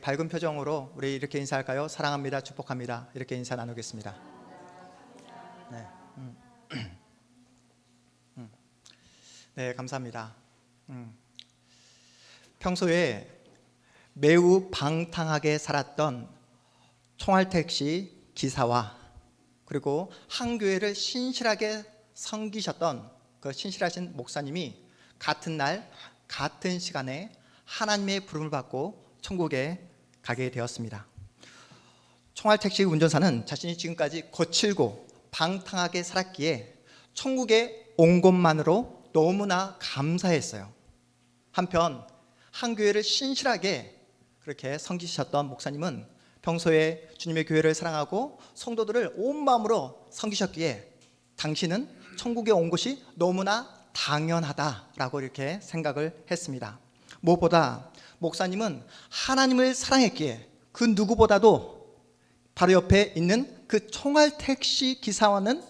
밝은 표정으로 우리 이렇게 인사할까요? 사랑합니다, 축복합니다. 이렇게 인사 나누겠습니다. 네, 네, 감사합니다. 평소에 매우 방탕하게 살았던 총알택시 기사와 그리고 한 교회를 신실하게 섬기셨던 그 신실하신 목사님이 같은 날 같은 시간에 하나님의 부름을 받고 천국에 가게 되었습니다. 총알택시 운전사는 자신이 지금까지 거칠고 방탕하게 살았기에 천국에 온 것만으로 너무나 감사했어요. 한편 한 교회를 신실하게 그렇게 섬기셨던 목사님은 평소에 주님의 교회를 사랑하고 성도들을 온 마음으로 섬기셨기에 당신은 천국에 온 것이 너무나 당연하다라고 이렇게 생각을 했습니다. 무엇보다 목사님은 하나님을 사랑했기에 그 누구보다도 바로 옆에 있는 그 총알택시 기사와는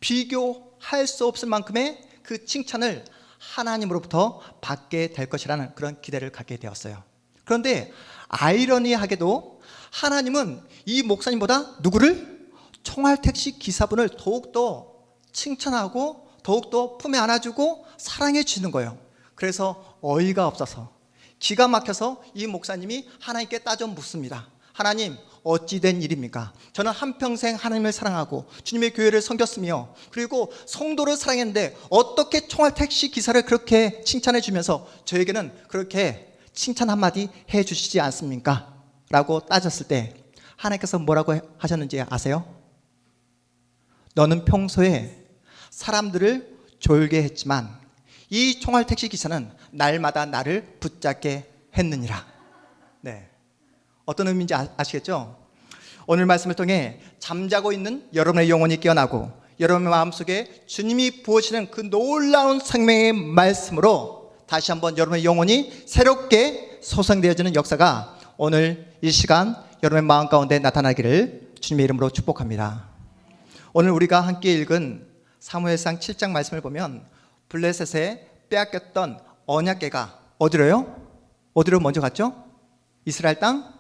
비교할 수 없을 만큼의 그 칭찬을 하나님으로부터 받게 될 것이라는 그런 기대를 갖게 되었어요. 그런데 아이러니하게도 하나님은 이 목사님보다 누구를? 총알택시 기사분을 더욱더 칭찬하고 더욱더 품에 안아주고 사랑해 주는 거예요. 그래서 어이가 없어서 기가 막혀서 이 목사님이 하나님께 따져 묻습니다. 하나님, 어찌 된 일입니까? 저는 한평생 하나님을 사랑하고 주님의 교회를 섬겼으며 그리고 성도를 사랑했는데 어떻게 총알택시 기사를 그렇게 칭찬해 주면서 저에게는 그렇게 칭찬 한마디 해 주시지 않습니까? 라고 따졌을 때 하나님께서 뭐라고 하셨는지 아세요? 너는 평소에 사람들을 졸게 했지만 이 총알택시 기사는 날마다 나를 붙잡게 했느니라. 네, 어떤 의미인지 아시겠죠? 오늘 말씀을 통해 잠자고 있는 여러분의 영혼이 깨어나고 여러분의 마음속에 주님이 부으시는 그 놀라운 생명의 말씀으로 다시 한번 여러분의 영혼이 새롭게 소생되어지는 역사가 오늘 이 시간 여러분의 마음 가운데 나타나기를 주님의 이름으로 축복합니다. 오늘 우리가 함께 읽은 사무엘상 7장 말씀을 보면 블레셋에 빼앗겼던 언약궤가 어디로요? 어디로 먼저 갔죠? 이스라엘 땅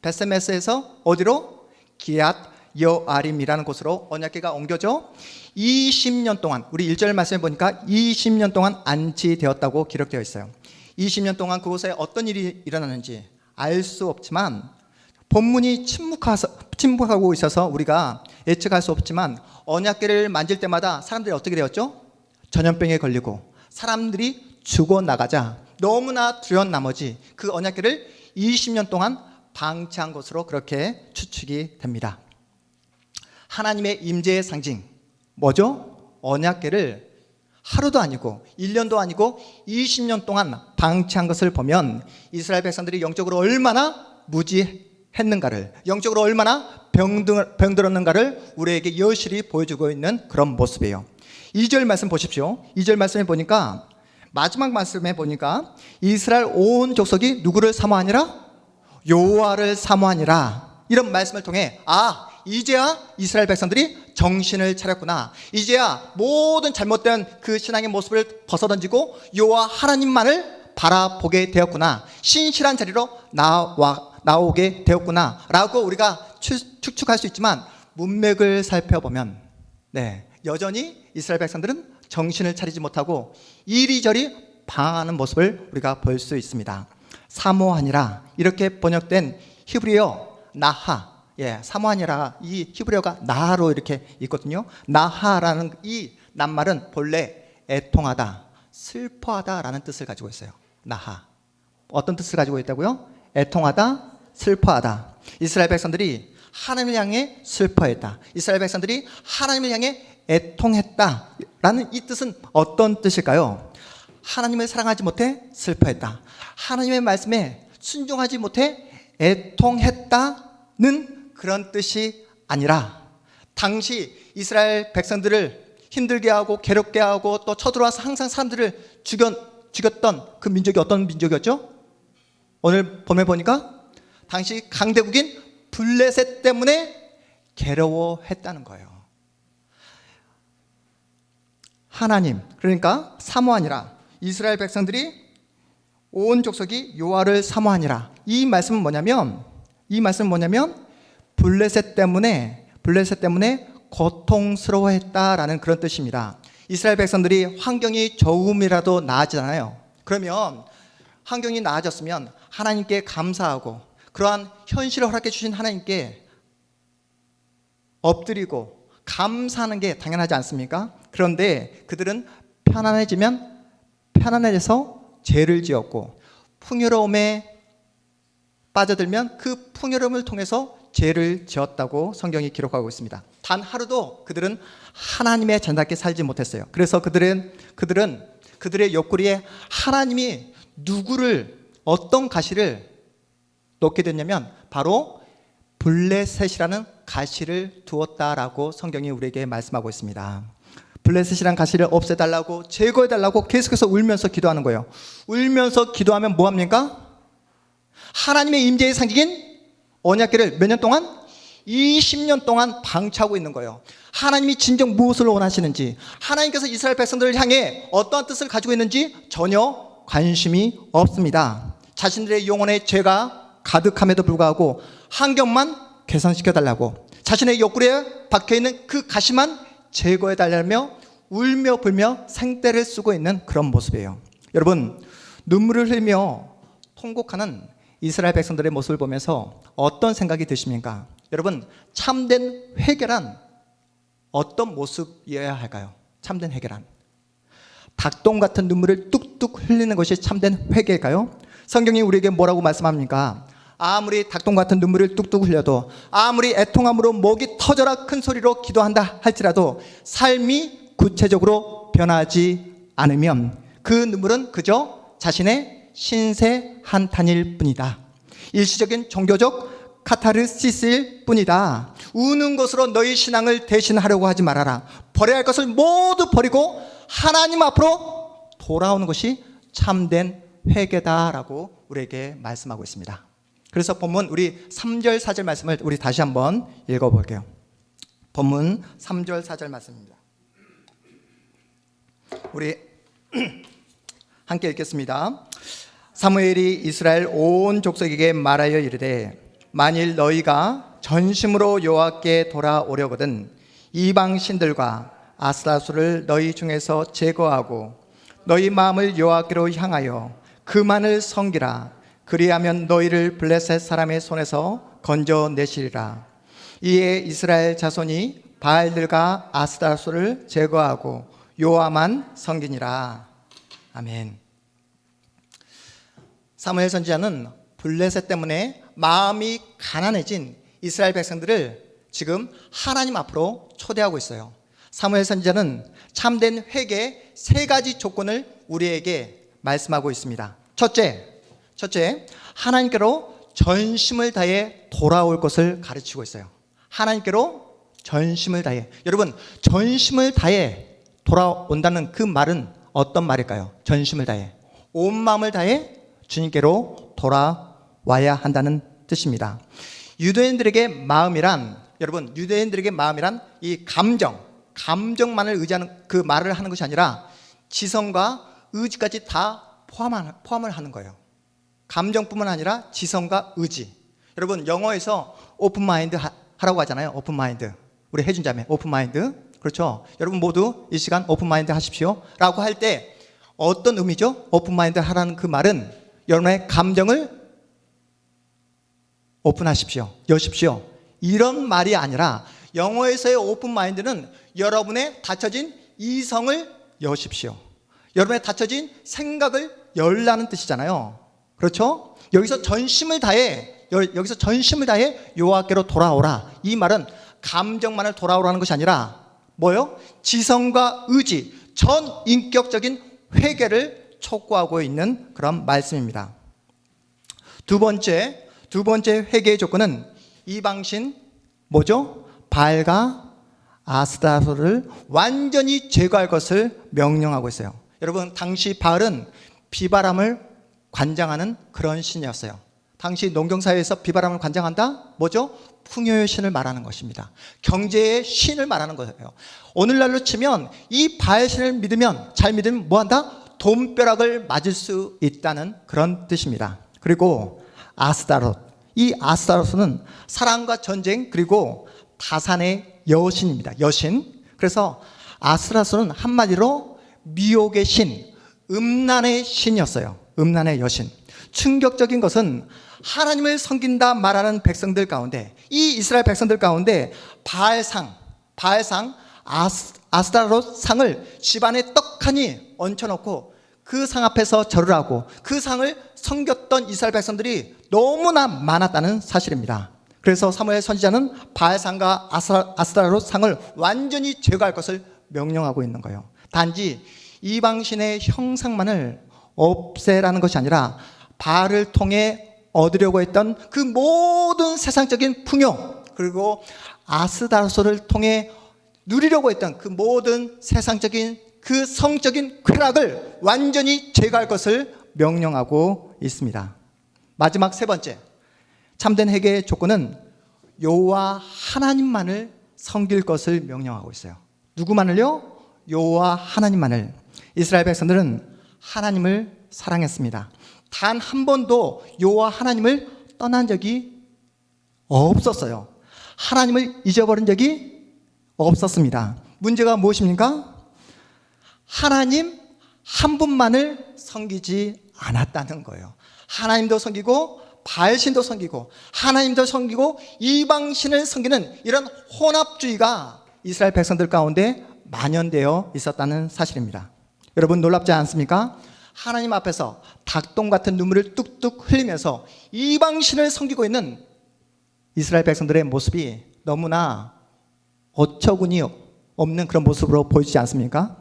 벳세메스에서 어디로? 기앗 여아림이라는 곳으로 언약궤가 옮겨져 20년 동안, 우리 1절 말씀에 보니까 20년 동안 안치되었다고 기록되어 있어요. 20년 동안 그곳에 어떤 일이 일어나는지 알 수 없지만 본문이 침묵하고 있어서 우리가 예측할 수 없지만 언약궤를 만질 때마다 사람들이 어떻게 되었죠? 전염병에 걸리고 사람들이 죽어나가자 너무나 두려운 나머지 그 언약궤를 20년 동안 방치한 것으로 그렇게 추측이 됩니다. 하나님의 임재의 상징 뭐죠? 언약궤를 하루도 아니고 1년도 아니고 20년 동안 방치한 것을 보면 이스라엘 백성들이 영적으로 얼마나 무지했는가를, 영적으로 얼마나 병들었는가를 우리에게 여실히 보여주고 있는 그런 모습이에요. 2절 말씀 보십시오. 2절 말씀에 보니까 마지막 말씀에 보니까 이스라엘 온 족속이 누구를 사모하니라? 여호와를 사모하니라. 이런 말씀을 통해 이제야 이스라엘 백성들이 정신을 차렸구나. 이제야 모든 잘못된 그 신앙의 모습을 벗어던지고 여호와 하나님만을 바라보게 되었구나. 신실한 자리로 나오게 되었구나 라고 우리가 추측할 수 있지만 문맥을 살펴보면 여전히 이스라엘 백성들은 정신을 차리지 못하고 이리저리 방황하는 모습을 우리가 볼 수 있습니다. 사모하니라 이렇게 번역된 히브리어 나하, 사모하니라 이 히브리어가 나하로 이렇게 있거든요. 나하라는 이 낱말은 본래 애통하다, 슬퍼하다라는 뜻을 가지고 있어요. 나하. 어떤 뜻을 가지고 있다고요? 애통하다, 슬퍼하다. 이스라엘 백성들이 하나님을 향해 슬퍼했다. 이스라엘 백성들이 하나님을 향해 애통했다라는 이 뜻은 어떤 뜻일까요? 하나님을 사랑하지 못해 슬퍼했다. 하나님의 말씀에 순종하지 못해 애통했다는 그런 뜻이 아니라 당시 이스라엘 백성들을 힘들게 하고 괴롭게 하고 또 쳐들어와서 항상 사람들을 죽였던 그 민족이 어떤 민족이었죠? 오늘 본문에 보니까 당시 강대국인 블레셋 때문에 괴로워했다는 거예요. 하나님, 그러니까 사모하니라. 이스라엘 백성들이 온 족속이 여호와를 사모하니라. 이 말씀은 뭐냐면 블레셋 때문에 고통스러워했다라는 그런 뜻입니다. 이스라엘 백성들이 환경이 조금이라도 나아지잖아요. 그러면 환경이 나아졌으면 하나님께 감사하고 그러한 현실을 허락해 주신 하나님께 엎드리고 감사하는 게 당연하지 않습니까? 그런데 그들은 편안해져서 죄를 지었고 풍요로움에 빠져들면 그 풍요로움을 통해서 죄를 지었다고 성경이 기록하고 있습니다. 단 하루도 그들은 하나님의 자녀답게 살지 못했어요. 그래서 그들의 옆구리에 하나님이 어떤 가시를 놓게 됐냐면 바로 블레셋이라는 가시를 두었다라고 성경이 우리에게 말씀하고 있습니다. 블레셋이란 가시를 없애달라고, 제거해달라고 계속해서 울면서 기도하는 거예요. 울면서 기도하면 뭐합니까? 하나님의 임재의 상징인 언약궤를 몇 년 동안? 20년 동안 방치하고 있는 거예요. 하나님이 진정 무엇을 원하시는지, 하나님께서 이스라엘 백성들을 향해 어떠한 뜻을 가지고 있는지 전혀 관심이 없습니다. 자신들의 영혼에 죄가 가득함에도 불구하고 환경만 개선시켜달라고, 자신의 옆구리에 박혀있는 그 가시만 제거해달라며 울며 불며 생떼를 쓰고 있는 그런 모습이에요. 여러분, 눈물을 흘리며 통곡하는 이스라엘 백성들의 모습을 보면서 어떤 생각이 드십니까? 여러분, 참된 회개란 어떤 모습이어야 할까요? 참된 회개란 닭똥 같은 눈물을 뚝뚝 흘리는 것이 참된 회개일까요? 성경이 우리에게 뭐라고 말씀합니까? 아무리 닭똥 같은 눈물을 뚝뚝 흘려도, 아무리 애통함으로 목이 터져라 큰 소리로 기도한다 할지라도 삶이 구체적으로 변하지 않으면 그 눈물은 그저 자신의 신세 한탄일 뿐이다. 일시적인 종교적 카타르시스일 뿐이다. 우는 것으로 너희 신앙을 대신하려고 하지 말아라. 버려야 할 것을 모두 버리고 하나님 앞으로 돌아오는 것이 참된 회개다라고 우리에게 말씀하고 있습니다. 그래서 본문 우리 3절 4절 말씀을 우리 다시 한번 읽어볼게요. 본문 3절 4절 말씀입니다. 우리 함께 읽겠습니다. 사무엘이 이스라엘 온 족속에게 말하여 이르되 만일 너희가 전심으로 여호와께 돌아오려거든 이방 신들과 아스타로스를 너희 중에서 제거하고 너희 마음을 여호와께로 향하여 그만을 섬기라. 그리하면 너희를 블레셋 사람의 손에서 건져내시리라. 이에 이스라엘 자손이 바알들과 아스타로스를 제거하고 여호와만 섬기니라. 아멘. 사무엘 선지자는 블레셋 때문에 마음이 가난해진 이스라엘 백성들을 지금 하나님 앞으로 초대하고 있어요. 사무엘 선지자는 참된 회개의 3가지 조건을 우리에게 말씀하고 있습니다. 첫째, 하나님께로 전심을 다해 돌아올 것을 가르치고 있어요. 하나님께로 전심을 다해. 여러분, 전심을 다해 돌아온다는 그 말은 어떤 말일까요? 전심을 다해, 온 마음을 다해 주님께로 돌아와야 한다는 뜻입니다. 유대인들에게 마음이란 이 감정만을 의지하는 그 말을 하는 것이 아니라 지성과 의지까지 다 포함을 하는 거예요. 감정뿐만 아니라 지성과 의지. 여러분, 영어에서 오픈 마인드 하라고 하잖아요. 오픈 마인드. 우리 혜준 자매 오픈 마인드. 그렇죠? 여러분 모두 이 시간 오픈 마인드 하십시오 라고 할 때 어떤 의미죠? 오픈 마인드 하라는 그 말은 여러분의 감정을 오픈하십시오, 여십시오, 이런 말이 아니라 영어에서의 오픈 마인드는 여러분의 닫혀진 이성을 여십시오, 여러분의 닫혀진 생각을 열라는 뜻이잖아요. 그렇죠? 여기서 전심을 다해 여호와께로 돌아오라. 이 말은 감정만을 돌아오라는 것이 아니라 뭐요? 지성과 의지, 전 인격적인 회개를 촉구하고 있는 그런 말씀입니다. 두 번째 회개의 조건은 이방신 뭐죠? 바알과 아스타로스를 완전히 제거할 것을 명령하고 있어요. 여러분, 당시 바알은 비바람을 관장하는 그런 신이었어요. 당시 농경사회에서 비바람을 관장한다? 뭐죠? 풍요의 신을 말하는 것입니다. 경제의 신을 말하는 거예요. 오늘날로 치면 이 바알 신을 잘 믿으면 뭐한다? 돈벼락을 맞을 수 있다는 그런 뜻입니다. 그리고 아스타롯, 이 아스타롯은 사랑과 전쟁 그리고 다산의 여신입니다. 여신. 그래서 아스타롯은 한마디로 미혹의 신, 음란의 신이었어요. 음란의 여신. 충격적인 것은 하나님을 섬긴다 말하는 백성들 가운데, 이 이스라엘 백성들 가운데 바알상 아스타롯 상을 집안에 떡하니 얹혀놓고 그 상 앞에서 절을 하고 그 상을 섬겼던 이스라엘 백성들이 너무나 많았다는 사실입니다. 그래서 사무엘 선지자는 바알상과 아스타롯 상을 완전히 제거할 것을 명령하고 있는 거예요. 단지 이방신의 형상만을 없애라는 것이 아니라 바알을 통해 얻으려고 했던 그 모든 세상적인 풍요, 그리고 아스타롯을 통해 누리려고 했던 그 모든 세상적인 그 성적인 쾌락을 완전히 제거할 것을 명령하고 있습니다. 마지막 세 번째, 참된 회개의 조건은 여호와 하나님만을 섬길 것을 명령하고 있어요. 누구만을요? 여호와 하나님만을. 이스라엘 백성들은 하나님을 사랑했습니다. 단 한 번도 여호와 하나님을 떠난 적이 없었어요. 하나님을 잊어버린 적이 없었습니다. 문제가 무엇입니까? 하나님 한 분만을 섬기지 않았다는 거예요. 하나님도 섬기고 바알신도 섬기고 하나님도 섬기고 이방신을 섬기는 이런 혼합주의가 이스라엘 백성들 가운데 만연되어 있었다는 사실입니다. 여러분 놀랍지 않습니까? 하나님 앞에서 닭똥 같은 눈물을 뚝뚝 흘리면서 이방신을 섬기고 있는 이스라엘 백성들의 모습이 너무나 어처구니 없는 그런 모습으로 보이지 않습니까?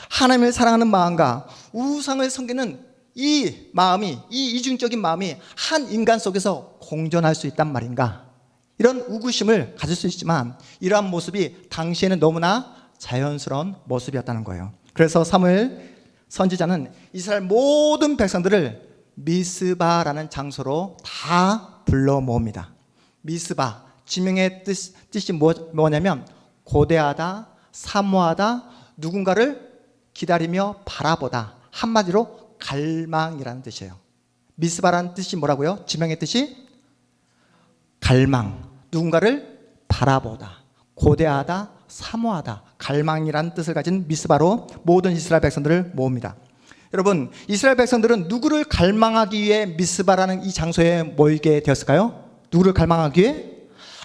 하나님을 사랑하는 마음과 우상을 섬기는 이 마음이, 이 이중적인 마음이 한 인간 속에서 공존할 수 있단 말인가? 이런 우구심을 가질 수 있지만 이러한 모습이 당시에는 너무나 자연스러운 모습이었다는 거예요. 그래서 사무엘 선지자는 이스라엘 모든 백성들을 미스바라는 장소로 다 불러 모읍니다. 미스바, 지명의 뜻이 뭐냐면 고대하다, 사모하다, 누군가를 기다리며 바라보다. 한마디로 갈망이라는 뜻이에요. 미스바라는 뜻이 뭐라고요? 지명의 뜻이 갈망, 누군가를 바라보다, 고대하다, 사모하다, 갈망이라는 뜻을 가진 미스바로 모든 이스라엘 백성들을 모읍니다. 여러분, 이스라엘 백성들은 누구를 갈망하기 위해 미스바라는 이 장소에 모이게 되었을까요? 누구를 갈망하기 위해?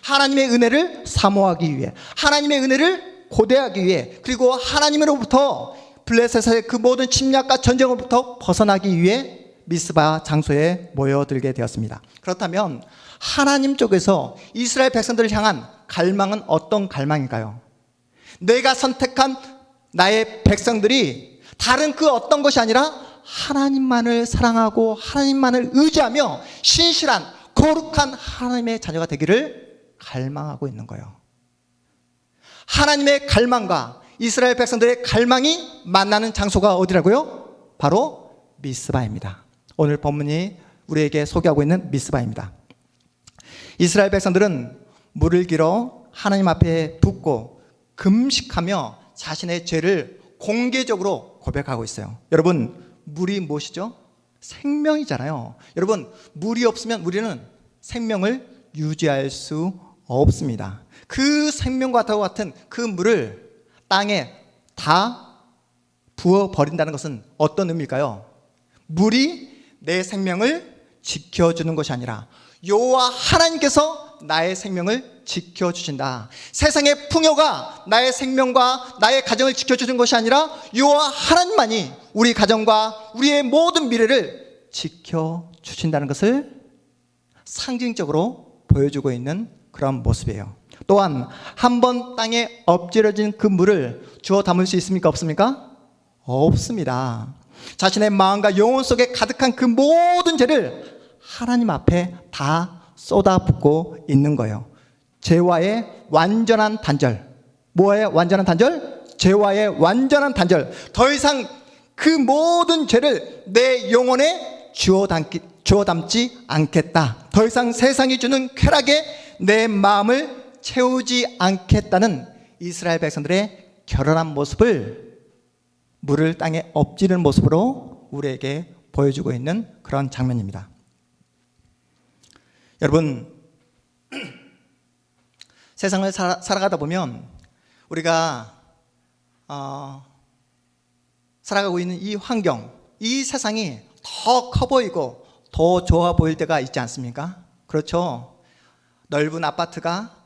하나님의 은혜를 사모하기 위해, 하나님의 은혜를 고대하기 위해, 그리고 하나님으로부터 블레셋의 그 모든 침략과 전쟁으로부터 벗어나기 위해 미스바 장소에 모여들게 되었습니다. 그렇다면 하나님 쪽에서 이스라엘 백성들을 향한 갈망은 어떤 갈망일까요? 내가 선택한 나의 백성들이 다른 그 어떤 것이 아니라 하나님만을 사랑하고 하나님만을 의지하며 신실한 거룩한 하나님의 자녀가 되기를 갈망하고 있는 거예요. 하나님의 갈망과 이스라엘 백성들의 갈망이 만나는 장소가 어디라고요? 바로 미스바입니다. 오늘 본문이 우리에게 소개하고 있는 미스바입니다. 이스라엘 백성들은 물을 길어 하나님 앞에 붓고 금식하며 자신의 죄를 공개적으로 고백하고 있어요. 여러분, 물이 무엇이죠? 생명이잖아요. 여러분, 물이 없으면 우리는 생명을 유지할 수 없습니다. 그 생명과 같은 그 물을 땅에 다 부어버린다는 것은 어떤 의미일까요? 물이 내 생명을 지켜주는 것이 아니라 여호와 하나님께서 나의 생명을 지켜주신다. 세상의 풍요가 나의 생명과 나의 가정을 지켜주는 것이 아니라 여호와 하나님만이 우리 가정과 우리의 모든 미래를 지켜주신다는 것을 상징적으로 보여주고 있는 그런 모습이에요. 또한 한 번 땅에 엎질러진 그 물을 주워 담을 수 있습니까? 없습니까? 없습니다. 자신의 마음과 영혼 속에 가득한 그 모든 죄를 하나님 앞에 다 쏟아붓고 있는 거예요. 죄와의 완전한 단절. 뭐의 완전한 단절? 죄와의 완전한 단절. 더 이상 그 모든 죄를 내 영혼에 주워 담지 않겠다. 더 이상 세상이 주는 쾌락에 내 마음을 채우지 않겠다는 이스라엘 백성들의 결연한 모습을 물을 땅에 엎지르는 모습으로 우리에게 보여주고 있는 그런 장면입니다. 여러분, 세상을 살아가다 보면 우리가 살아가고 있는 이 환경, 이 세상이 더 커 보이고 더 좋아 보일 때가 있지 않습니까? 그렇죠. 넓은 아파트가,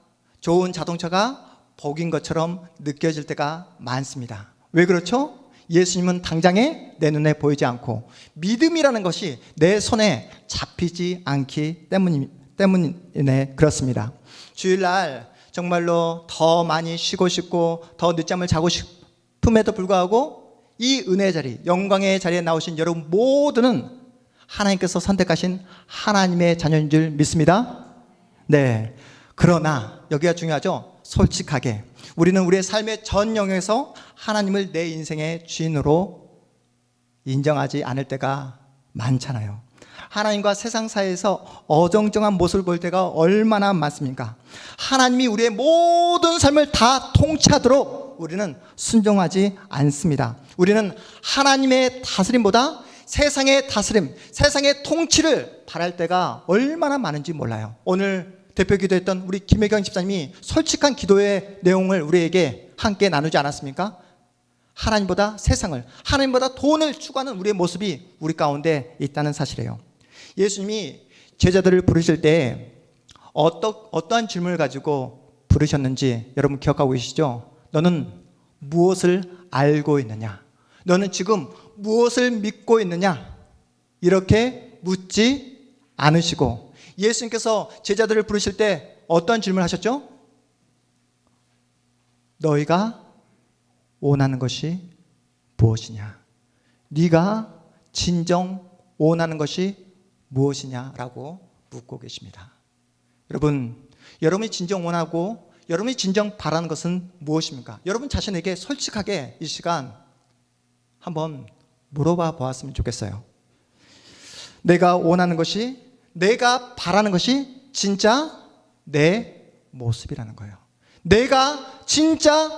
좋은 자동차가 복인 것처럼 느껴질 때가 많습니다. 왜 그렇죠? 예수님은 당장에 내 눈에 보이지 않고 믿음이라는 것이 내 손에 잡히지 않기 때문에 그렇습니다. 주일날 정말로 더 많이 쉬고 싶고 더 늦잠을 자고 싶음에도 불구하고 이 은혜의 자리, 영광의 자리에 나오신 여러분 모두는 하나님께서 선택하신 하나님의 자녀인 줄 믿습니다. 네. 그러나 여기가 중요하죠. 솔직하게 우리는 우리의 삶의 전 영역에서 하나님을 내 인생의 주인으로 인정하지 않을 때가 많잖아요. 하나님과 세상 사이에서 어정쩡한 모습을 볼 때가 얼마나 많습니까? 하나님이 우리의 모든 삶을 다 통치하도록 우리는 순종하지 않습니다. 우리는 하나님의 다스림보다 세상의 다스림, 세상의 통치를 바랄 때가 얼마나 많은지 몰라요. 오늘 대표 기도했던 우리 김혜경 집사님이 솔직한 기도의 내용을 우리에게 함께 나누지 않았습니까? 하나님보다 세상을, 하나님보다 돈을 추구하는 우리의 모습이 우리 가운데 있다는 사실이에요. 예수님이 제자들을 부르실 때 어떠한 질문을 가지고 부르셨는지 여러분 기억하고 계시죠? 너는 무엇을 알고 있느냐? 너는 지금 무엇을 믿고 있느냐? 이렇게 묻지 않으시고 예수님께서 제자들을 부르실 때 어떤 질문을 하셨죠? 너희가 원하는 것이 무엇이냐? 네가 진정 원하는 것이 무엇이냐라고 묻고 계십니다. 여러분, 여러분이 진정 원하고 여러분이 진정 바라는 것은 무엇입니까? 여러분 자신에게 솔직하게 이 시간 한번 물어봐 보았으면 좋겠어요. 내가 원하는 것이, 내가 바라는 것이 진짜 내 모습이라는 거예요. 내가 진짜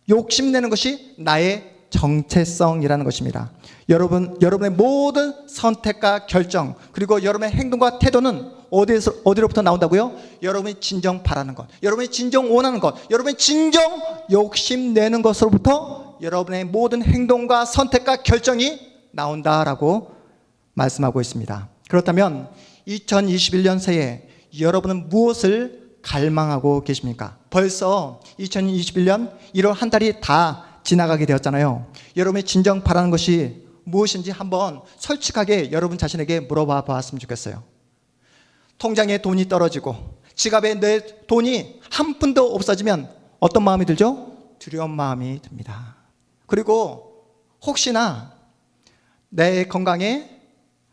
욕심내는 것이 나의 정체성이라는 것입니다. 여러분의 모든 선택과 결정, 그리고 여러분의 행동과 태도는 어디로부터 나온다고요? 여러분이 진정 바라는 것, 여러분이 진정 원하는 것, 여러분이 진정 욕심내는 것으로부터 여러분의 모든 행동과 선택과 결정이 나온다라고 말씀하고 있습니다. 그렇다면 2021년 새해 여러분은 무엇을 갈망하고 계십니까? 벌써 2021년 1월 한 달이 다 지나가게 되었잖아요. 여러분이 진정 바라는 것이 무엇인지 한번 솔직하게 여러분 자신에게 물어봐 보았으면 좋겠어요. 통장에 돈이 떨어지고 지갑에 내 돈이 한 푼도 없어지면 어떤 마음이 들죠? 두려운 마음이 듭니다. 그리고 혹시나 내 건강에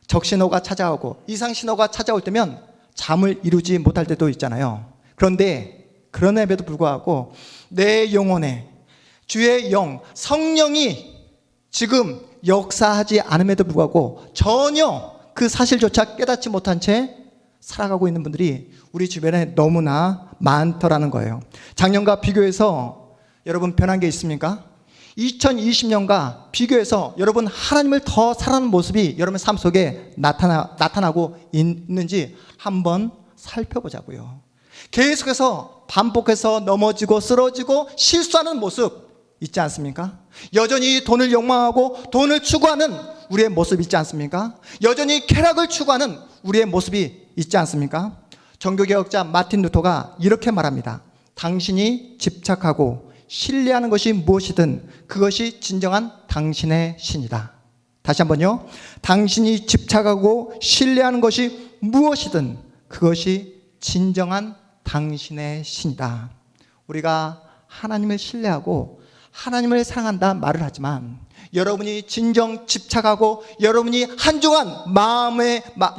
적신호가 찾아오고 이상신호가 찾아올 때면 잠을 이루지 못할 때도 있잖아요. 그런데 그럼에도 불구하고 내 영혼에 주의 영, 성령이 지금 역사하지 않음에도 불구하고 전혀 그 사실조차 깨닫지 못한 채 살아가고 있는 분들이 우리 주변에 너무나 많더라는 거예요. 작년과 비교해서 여러분 변한 게 있습니까? 2020년과 비교해서 여러분 하나님을 더 사랑하는 모습이 여러분 삶 속에 나타나고 있는지 한번 살펴보자고요. 계속해서 반복해서 넘어지고 쓰러지고 실수하는 모습 있지 않습니까? 여전히 돈을 욕망하고 돈을 추구하는 우리의 모습 있지 않습니까? 여전히 쾌락을 추구하는 우리의 모습이 있지 않습니까? 종교개혁자 마틴 루터가 이렇게 말합니다. 당신이 집착하고 신뢰하는 것이 무엇이든 그것이 진정한 당신의 신이다. 다시 한번요. 당신이 집착하고 신뢰하는 것이 무엇이든 그것이 진정한 당신의 신이다. 우리가 하나님을 신뢰하고 하나님을 사랑한다 말을 하지만 여러분이 진정 집착하고 여러분이 한 주간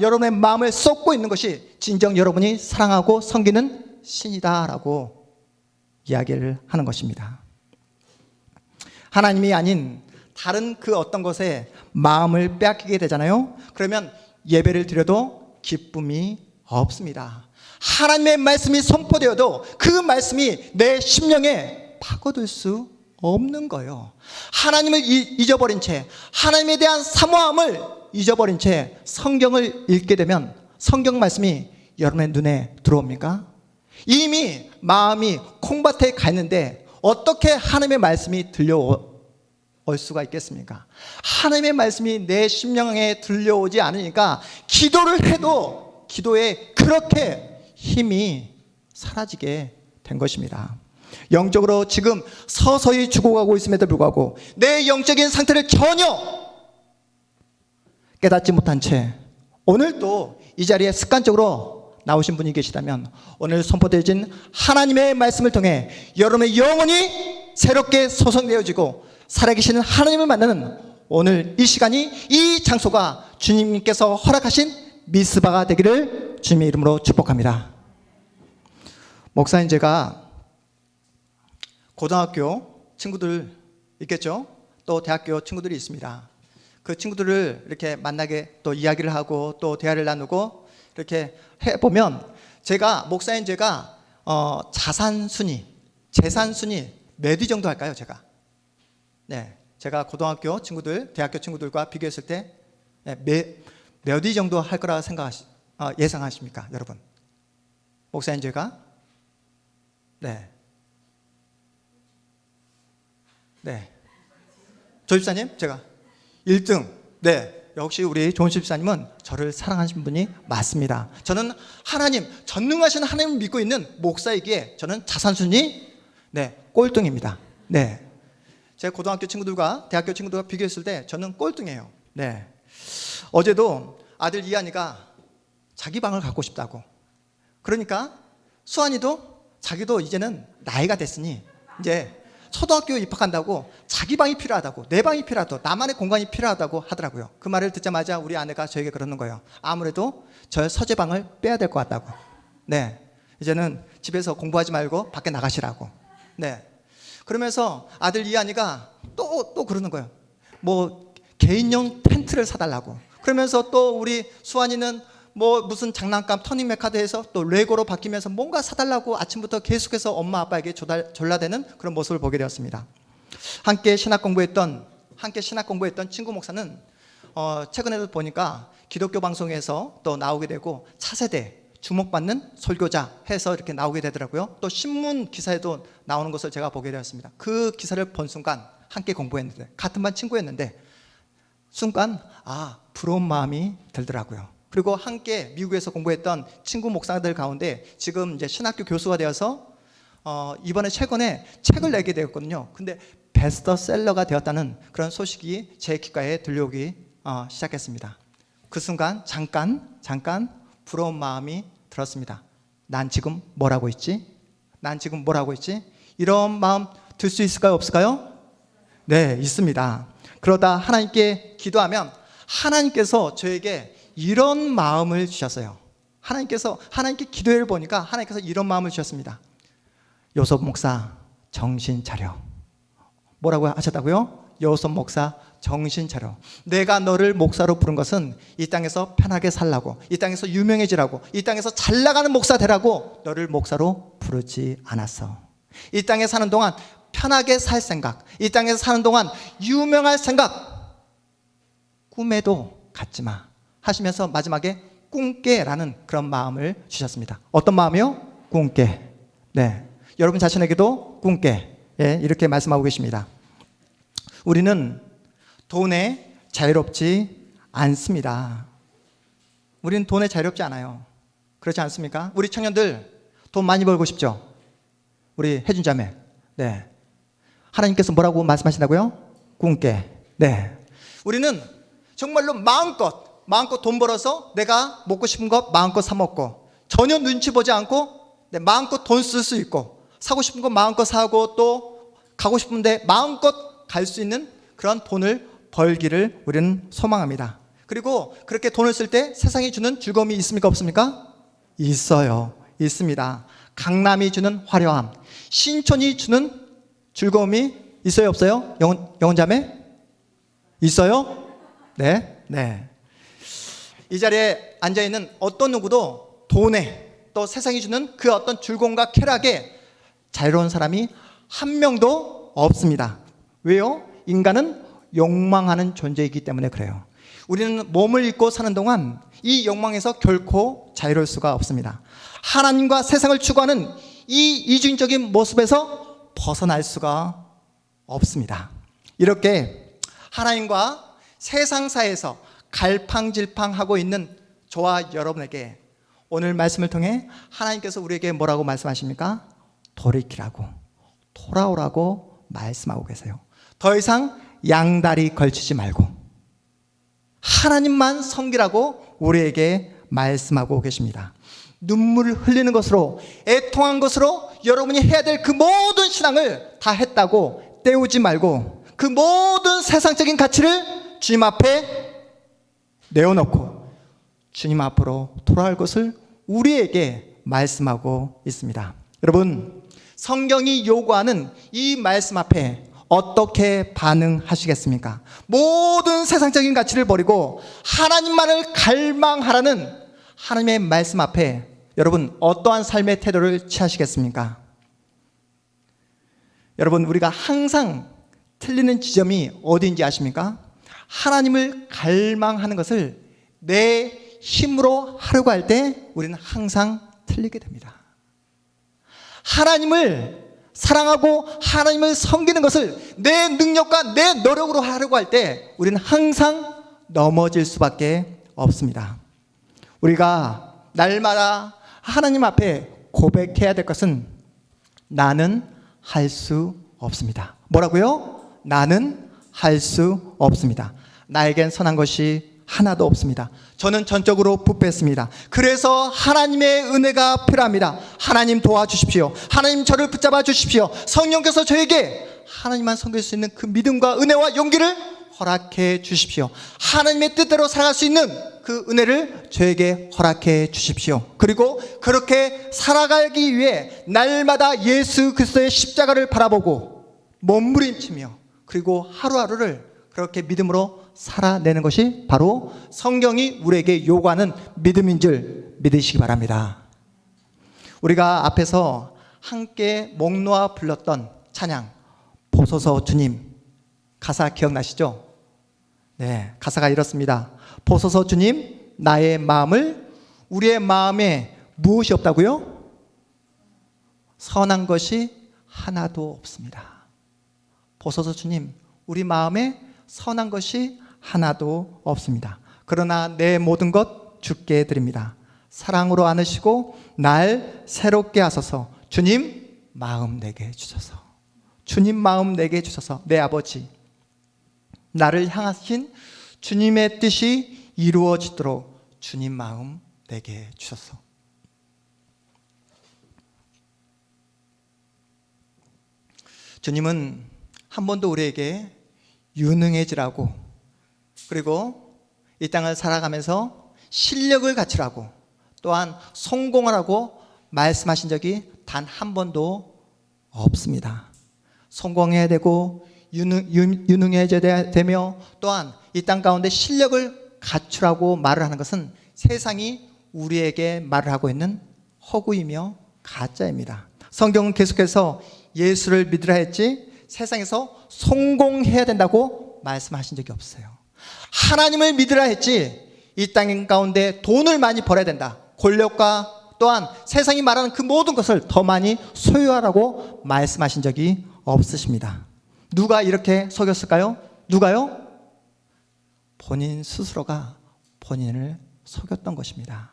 여러분의 마음을 쏟고 있는 것이 진정 여러분이 사랑하고 섬기는 신이다라고 이야기를 하는 것입니다. 하나님이 아닌 다른 그 어떤 것에 마음을 빼앗기게 되잖아요. 그러면 예배를 드려도 기쁨이 없습니다. 하나님의 말씀이 선포되어도 그 말씀이 내 심령에 파고들 수 없는 거예요. 하나님을 잊어버린 채, 하나님에 대한 사모함을 잊어버린 채 성경을 읽게 되면 성경 말씀이 여러분의 눈에 들어옵니까? 이미 마음이 콩밭에 가 있는데 어떻게 하나님의 말씀이 들려올 수가 있겠습니까? 하나님의 말씀이 내 심령에 들려오지 않으니까 기도를 해도 기도에 그렇게 힘이 사라지게 된 것입니다. 영적으로 지금 서서히 죽어가고 있음에도 불구하고 내 영적인 상태를 전혀 깨닫지 못한 채 오늘도 이 자리에 습관적으로 나오신 분이 계시다면 오늘 선포되어진 하나님의 말씀을 통해 여러분의 영혼이 새롭게 소성되어지고 살아계시는 하나님을 만나는 오늘 이 시간이, 이 장소가 주님께서 허락하신 미스바가 되기를 주님의 이름으로 축복합니다. 목사님, 제가 고등학교 친구들 있겠죠? 또 대학교 친구들이 있습니다. 그 친구들을 이렇게 만나게 또 이야기를 하고 또 대화를 나누고 이렇게 해보면 목사님 제가 재산 순위 몇 위 정도 할까요? 제가 고등학교 친구들, 대학교 친구들과 비교했을 때 몇 위 정도 할 거라 예상하십니까, 여러분? 목사님 제가 조 집사님 제가 1등. 역시 우리 조은 집사님은 저를 사랑하시는 분이 맞습니다. 저는 하나님, 전능하신 하나님을 믿고 있는 목사이기에 저는 자산순위 꼴등입니다. 제가 고등학교 친구들과 대학교 친구들과 비교했을 때 저는 꼴등이에요. 어제도 아들 이한이가 자기 방을 갖고 싶다고. 그러니까 수환이도 자기도 이제는 나이가 됐으니 이제 초등학교에 입학한다고 자기 방이 필요하다고, 내 방이 필요하다고, 나만의 공간이 필요하다고 하더라고요. 그 말을 듣자마자 우리 아내가 저에게 그러는 거예요. 아무래도 저 서재방을 빼야 될 것 같다고. 이제는 집에서 공부하지 말고 밖에 나가시라고. 그러면서 아들 이한이가 또 그러는 거예요. 뭐 개인용 텐트를 사달라고. 그러면서 또 우리 수환이는 뭐 무슨 장난감 터닝메카드에서 또 레고로 바뀌면서 뭔가 사달라고 아침부터 계속해서 엄마 아빠에게 졸라대는 그런 모습을 보게 되었습니다. 함께 신학 공부했던 친구 목사는 최근에도 보니까 기독교 방송에서 또 나오게 되고 차세대 주목받는 설교자 해서 이렇게 나오게 되더라고요. 또 신문 기사에도 나오는 것을 제가 보게 되었습니다. 그 기사를 본 순간 함께 공부했는데 같은 반 친구였는데 순간 부러운 마음이 들더라고요. 그리고 함께 미국에서 공부했던 친구 목사들 가운데 지금 이제 신학교 교수가 되어서 이번에 최근에 책을 내게 되었거든요. 근데 베스트셀러가 되었다는 그런 소식이 제 귓가에 들려오기 시작했습니다. 그 순간 잠깐 부러운 마음이 들었습니다. 난 지금 뭘 하고 있지? 이런 마음 들 수 있을까요? 없을까요? 있습니다. 그러다 하나님께 기도하면 하나님께서 저에게 이런 마음을 주셨어요. 하나님께 기도를 보니까 하나님께서 이런 마음을 주셨습니다. 요셉 목사 정신 차려. 뭐라고 하셨다고요? 요셉 목사 정신 차려. 내가 너를 목사로 부른 것은 이 땅에서 편하게 살라고, 이 땅에서 유명해지라고, 이 땅에서 잘 나가는 목사 되라고 너를 목사로 부르지 않았어. 이 땅에 사는 동안 편하게 살 생각, 이 땅에서 사는 동안 유명할 생각 꿈에도 갖지 마 하시면서 마지막에 꿈깨라는 그런 마음을 주셨습니다. 어떤 마음이요? 꿈깨. 여러분 자신에게도 꿈깨. 이렇게 말씀하고 계십니다. 우리는 돈에 자유롭지 않습니다. 우리는 돈에 자유롭지 않아요. 그렇지 않습니까? 우리 청년들 돈 많이 벌고 싶죠? 우리 혜준 자매. 하나님께서 뭐라고 말씀하신다고요? 꿈깨. 우리는 정말로 마음껏 돈 벌어서 내가 먹고 싶은 것 마음껏 사 먹고 전혀 눈치 보지 않고 마음껏 돈 쓸 수 있고 사고 싶은 거 마음껏 사고 또 가고 싶은데 마음껏 갈 수 있는 그런 돈을 벌기를 우리는 소망합니다. 그리고 그렇게 돈을 쓸 때 세상이 주는 즐거움이 있습니까? 없습니까? 있습니다. 강남이 주는 화려함, 신촌이 주는 즐거움이 있어요? 없어요? 영혼자매? 있어요? 이 자리에 앉아있는 어떤 누구도 돈에 또 세상이 주는 그 어떤 즐거움과 쾌락에 자유로운 사람이 한 명도 없습니다. 왜요? 인간은 욕망하는 존재이기 때문에 그래요. 우리는 몸을 입고 사는 동안 이 욕망에서 결코 자유로울 수가 없습니다. 하나님과 세상을 추구하는 이 이중적인 모습에서 벗어날 수가 없습니다. 이렇게 하나님과 세상 사이에서 갈팡질팡하고 있는 저와 여러분에게 오늘 말씀을 통해 하나님께서 우리에게 뭐라고 말씀하십니까? 돌이키라고, 돌아오라고 말씀하고 계세요. 더 이상 양다리 걸치지 말고 하나님만 섬기라고 우리에게 말씀하고 계십니다. 눈물을 흘리는 것으로, 애통한 것으로 여러분이 해야 될 그 모든 신앙을 다 했다고 때우지 말고 그 모든 세상적인 가치를 주님 앞에 내어놓고 주님 앞으로 돌아올 것을 우리에게 말씀하고 있습니다. 여러분, 성경이 요구하는 이 말씀 앞에 어떻게 반응하시겠습니까? 모든 세상적인 가치를 버리고 하나님만을 갈망하라는 하나님의 말씀 앞에 여러분 어떠한 삶의 태도를 취하시겠습니까? 여러분, 우리가 항상 틀리는 지점이 어디인지 아십니까? 하나님을 갈망하는 것을 내 힘으로 하려고 할 때 우리는 항상 틀리게 됩니다. 하나님을 사랑하고 하나님을 섬기는 것을 내 능력과 내 노력으로 하려고 할 때 우리는 항상 넘어질 수밖에 없습니다. 우리가 날마다 하나님 앞에 고백해야 될 것은 나는 할 수 없습니다. 뭐라고요? 나는 할 수 없습니다. 나에겐 선한 것이 하나도 없습니다. 저는 전적으로 부패했습니다. 그래서 하나님의 은혜가 필요합니다. 하나님 도와주십시오. 하나님 저를 붙잡아 주십시오. 성령께서 저에게 하나님만 섬길 수 있는 그 믿음과 은혜와 용기를 허락해 주십시오. 하나님의 뜻대로 살아갈 수 있는 그 은혜를 저에게 허락해 주십시오. 그리고 그렇게 살아가기 위해 날마다 예수 그리스도의 십자가를 바라보고 몸부림치며 그리고 하루하루를 그렇게 믿음으로 살아내는 것이 바로 성경이 우리에게 요구하는 믿음인 줄 믿으시기 바랍니다. 우리가 앞에서 함께 목 놓아 불렀던 찬양 보소서 주님, 가사 기억나시죠? 네, 가사가 이렇습니다. 보소서 주님, 나의 마음을, 우리의 마음에 무엇이 없다고요? 선한 것이 하나도 없습니다. 보소서 주님, 우리 마음에 선한 것이 하나도 없습니다. 그러나 내 모든 것 주께 드립니다. 사랑으로 안으시고 날 새롭게 하소서. 주님 마음 내게 주소서. 주님 마음 내게 주소서. 내 아버지, 나를 향하신 주님의 뜻이 이루어지도록 주님 마음 내게 주소서. 주님은 한 번도 우리에게 유능해지라고, 그리고 이 땅을 살아가면서 실력을 갖추라고, 또한 성공하라고 말씀하신 적이 단 한 번도 없습니다. 성공해야 되고 유능해져야 되며 또한 이 땅 가운데 실력을 갖추라고 말을 하는 것은 세상이 우리에게 말을 하고 있는 허구이며 가짜입니다. 성경은 계속해서 예수를 믿으라 했지 세상에서 성공해야 된다고 말씀하신 적이 없어요. 하나님을 믿으라 했지 이 땅 가운데 돈을 많이 벌어야 된다, 권력과 또한 세상이 말하는 그 모든 것을 더 많이 소유하라고 말씀하신 적이 없으십니다. 누가 이렇게 속였을까요? 누가요? 본인 스스로가 본인을 속였던 것입니다.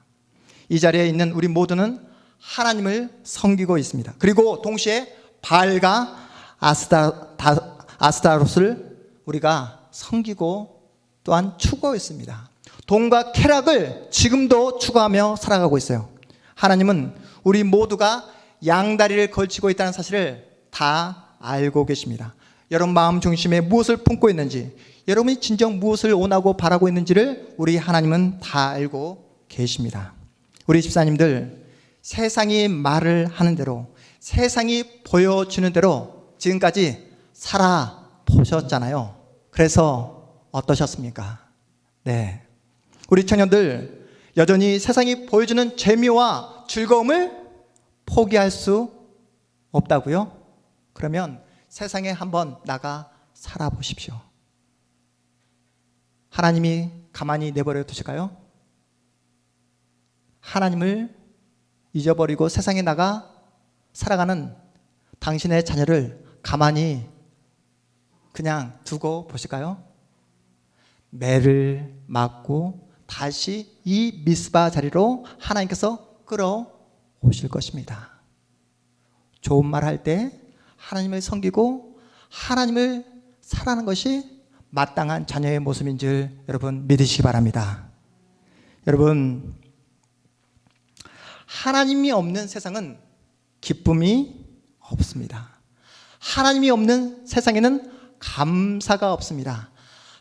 이 자리에 있는 우리 모두는 하나님을 섬기고 있습니다. 그리고 동시에 바알과 아스타롯을 우리가 섬기고 또한 추구하고 있습니다. 돈과 쾌락을 지금도 추구하며 살아가고 있어요. 하나님은 우리 모두가 양다리를 걸치고 있다는 사실을 다 알고 계십니다. 여러분 마음 중심에 무엇을 품고 있는지, 여러분이 진정 무엇을 원하고 바라고 있는지를 우리 하나님은 다 알고 계십니다. 우리 집사님들, 세상이 말을 하는 대로, 세상이 보여주는 대로 지금까지 살아보셨잖아요. 그래서 어떠셨습니까? 네, 우리 청년들 여전히 세상이 보여주는 재미와 즐거움을 포기할 수 없다고요? 그러면 세상에 한번 나가 살아보십시오. 하나님이 가만히 내버려 두실까요? 하나님을 잊어버리고 세상에 나가 살아가는 당신의 자녀를 가만히 그냥 두고 보실까요? 매를 맞고 다시 이 미스바 자리로 하나님께서 끌어오실 것입니다. 좋은 말 할 때 하나님을 섬기고 하나님을 살아가는 것이 마땅한 자녀의 모습인 줄 여러분 믿으시기 바랍니다. 여러분, 하나님이 없는 세상은 기쁨이 없습니다. 하나님이 없는 세상에는 감사가 없습니다.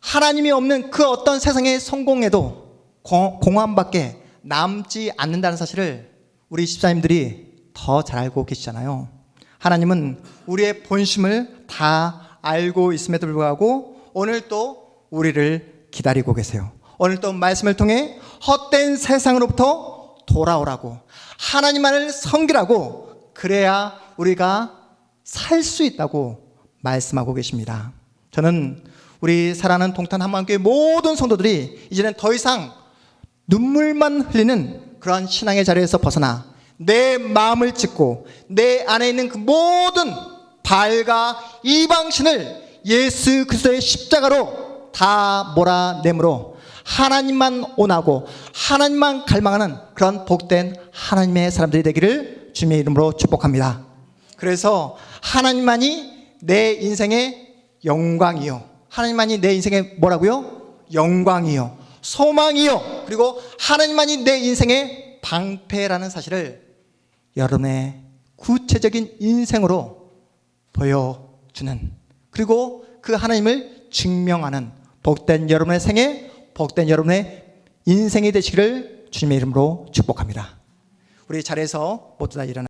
하나님이 없는 그 어떤 세상의 성공에도 공허함밖에 남지 않는다는 사실을 우리 집사님들이 더 잘 알고 계시잖아요. 하나님은 우리의 본심을 다 알고 있음에도 불구하고 오늘 또 우리를 기다리고 계세요. 오늘 또 말씀을 통해 헛된 세상으로부터 돌아오라고, 하나님만을 섬기라고, 그래야 우리가 살 수 있다고 말씀하고 계십니다. 저는 우리 사랑하는 동탄 한마음교회 모든 성도들이 이제는 더 이상 눈물만 흘리는 그런 신앙의 자리에서 벗어나 내 마음을 찢고 내 안에 있는 그 모든 바알과 이방신을 예수 그리스도의 십자가로 다 몰아내므로 하나님만 원하고 하나님만 갈망하는 그런 복된 하나님의 사람들이 되기를 주님의 이름으로 축복합니다. 그래서 하나님만이 내 인생의 영광이요, 하나님만이 내 인생의 뭐라고요? 영광이요, 소망이요, 그리고 하나님만이 내 인생의 방패라는 사실을 여러분의 구체적인 인생으로 보여주는, 그리고 그 하나님을 증명하는 복된 여러분의 생애, 복된 여러분의 인생이 되시기를 주님의 이름으로 축복합니다. 우리 자리에서 모두 다 일어나